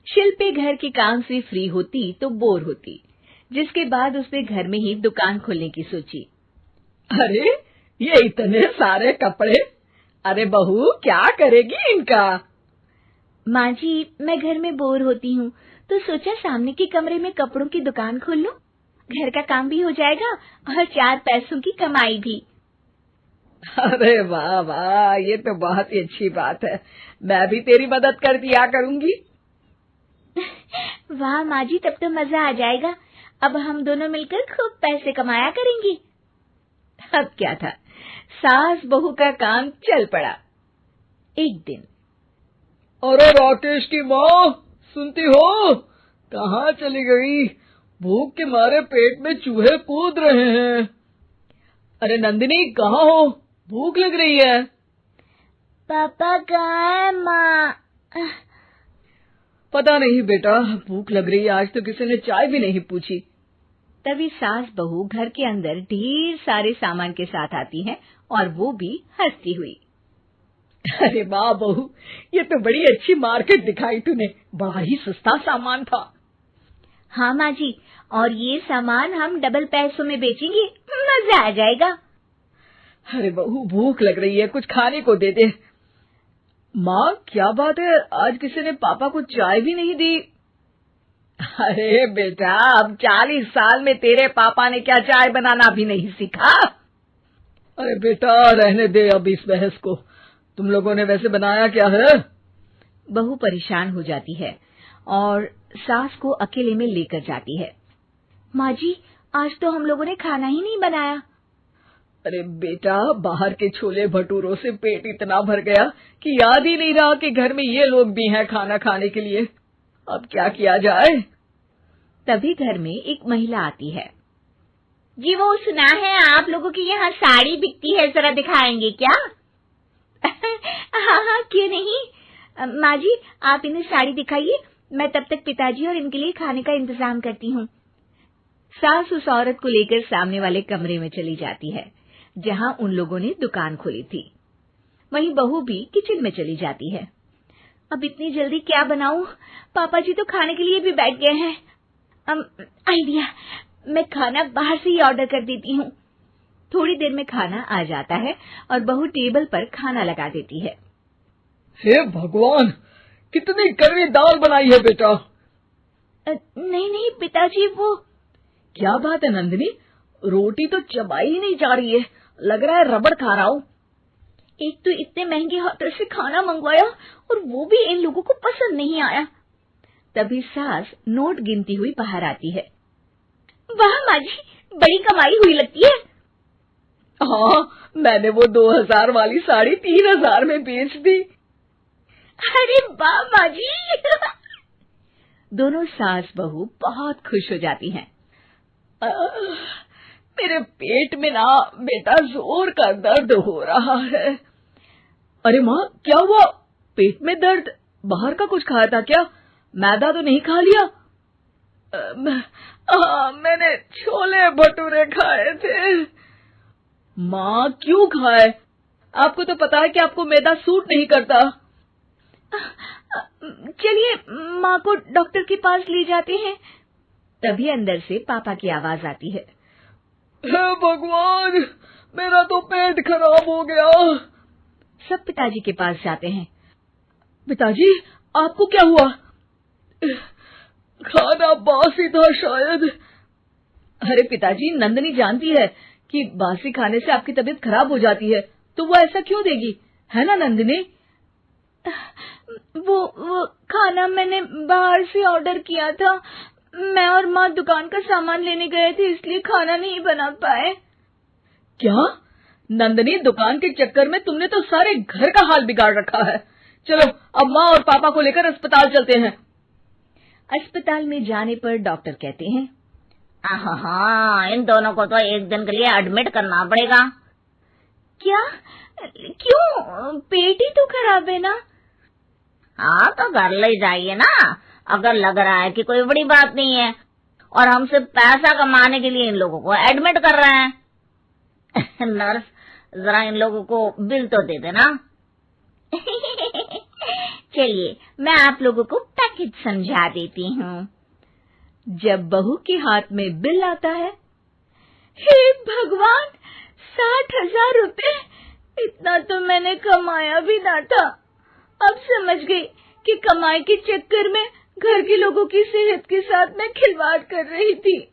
शिल्पी घर के काम से फ्री होती तो बोर होती, जिसके बाद उसने घर में ही दुकान खोलने की सोची। अरे ये इतने सारे कपड़े, अरे बहू क्या करेगी इनका? माँ जी, मैं घर में बोर होती हूँ तो सोचा सामने के कमरे में कपड़ों की दुकान खोल लूं। घर का काम भी हो जाएगा और 4 पैसों की कमाई भी। अरे वाह वाह, ये तो बहुत ही अच्छी बात है। मैं भी तेरी मदद कर दिया करूंगी। वाह माँ जी, तब तो मजा आ जाएगा। अब हम दोनों मिलकर खूब पैसे कमाया करेंगे। अब क्या था, सास बहू का काम चल पड़ा। एक दिन, अरे राकेश की माँ, सुनती हो? कहाँ चली गई? भूख के मारे पेट में चूहे कूद रहे हैं। अरे नंदिनी, कहाँ हो? भूख लग रही है। पापा कहाँ है माँ? पता नहीं बेटा, भूख लग रही है। आज तो किसी ने चाय भी नहीं पूछी। तभी सास बहू घर के अंदर ढेर सारे सामान के साथ आती हैं और वो भी हंसती हुई। अरे वाह बहू, ये तो बड़ी अच्छी मार्केट दिखाई तूने। बड़ा ही सस्ता सामान था। हाँ माँ जी, और ये सामान हम डबल पैसों में बेचेंगे, मजा आ जाएगा। अरे बहू, भूख लग रही है, कुछ खाने को दे दे। माँ क्या बात है, आज किसी ने पापा को चाय भी नहीं दी? अरे बेटा, अब 40 साल में तेरे पापा ने क्या चाय बनाना भी नहीं सीखा? अरे बेटा रहने दे अब इस बहस को। तुम लोगों ने वैसे बनाया क्या है? बहू परेशान हो जाती है और सास को अकेले में लेकर जाती है। माँ जी, आज तो हम लोगों ने खाना ही नहीं बनाया। अरे बेटा, बाहर के छोले भटूरों से पेट इतना भर गया कि याद ही नहीं रहा कि घर में ये लोग भी हैं खाना खाने के लिए। अब क्या किया जाए? तभी घर में एक महिला आती है। जी, वो सुना है आप लोगों की यहाँ साड़ी बिकती है, जरा दिखाएंगे क्या? हाँ हाँ, क्यों नहीं। माँ जी, आप इन्हें साड़ी दिखाइए, मैं तब तक पिताजी और इनके लिए खाने का इंतजाम करती हूँ। सास उस औरत को लेकर सामने वाले कमरे में चली जाती है जहाँ उन लोगों ने दुकान खोली थी। वहीं बहू भी किचन में चली जाती है। अब इतनी जल्दी क्या बनाऊं? पापा जी तो खाने के लिए भी बैठ गए हैं। आइडिया, मैं खाना बाहर से ही ऑर्डर कर देती हूँ। थोड़ी देर में खाना आ जाता है और बहू टेबल पर खाना लगा देती है। हे भगवान, कितनी कड़वी दाल बनाई है बेटा। नहीं नहीं पिताजी, वो क्या बात है नंदिनी, रोटी तो चबाई ही नहीं जा रही है, लग रहा है रबड़ खा रहा हूँ। एक तो इतने महंगे होटल से खाना मंगवाया और वो भी इन लोगों को पसंद नहीं आया। तभी सास नोट गिनती हुई बाहर आती है। वाह माँ जी, बड़ी कमाई हुई लगती है। हाँ, मैंने वो 2000 वाली साड़ी 3000 में बेच दी। अरे वाह माँ जी। दोनों सास बहू बहुत खुश हो जाती हैं। मेरे पेट में ना बेटा जोर का दर्द हो रहा है। अरे माँ, क्या हुआ? पेट में दर्द? बाहर का कुछ खाया था क्या? मैदा तो नहीं खा लिया? मैंने छोले भटूरे खाए थे। माँ क्यों खाए? आपको तो पता है कि आपको मैदा सूट नहीं करता। चलिए माँ को डॉक्टर के पास ले जाते हैं। तभी अंदर से पापा की आवाज आती है। हे भगवान, मेरा तो पेट खराब हो गया। सब पिताजी के पास जाते हैं। पिताजी, आपको क्या हुआ? खाना बासी था शायद। अरे पिताजी, नंदिनी जानती है कि बासी खाने से आपकी तबीयत खराब हो जाती है, तो वो ऐसा क्यों देगी, है ना नंदिनी? वो खाना मैंने बाहर से ऑर्डर किया था। मैं और माँ दुकान का सामान लेने गए थे, इसलिए खाना नहीं बना पाए। क्या नंदिनी, दुकान के चक्कर में तुमने तो सारे घर का हाल बिगाड़ रखा है। चलो अब माँ और पापा को लेकर अस्पताल चलते हैं। अस्पताल में जाने पर डॉक्टर कहते हैं, हाँ, इन दोनों को तो एक दिन के लिए एडमिट करना पड़ेगा। क्या? क्यों? पेट ही तो खराब है ना। हाँ, तो घर ले जाइए ना, अगर लग रहा है कि कोई बड़ी बात नहीं है और हम सिर्फ पैसा कमाने के लिए इन लोगों को एडमिट कर रहे हैं। नर्स, जरा इन लोगों को बिल तो दे देना। चलिए, मैं आप लोगों को पैकेज हित समझा देती हूँ। जब बहू के हाथ में बिल आता है, हे भगवान, 60,000 रुपए! इतना तो मैंने कमाया भी ना था। अब समझ गई कि कमाई के चक्कर में घर के लोगों की सेहत के साथ मैं खिलवाड़ कर रही थी।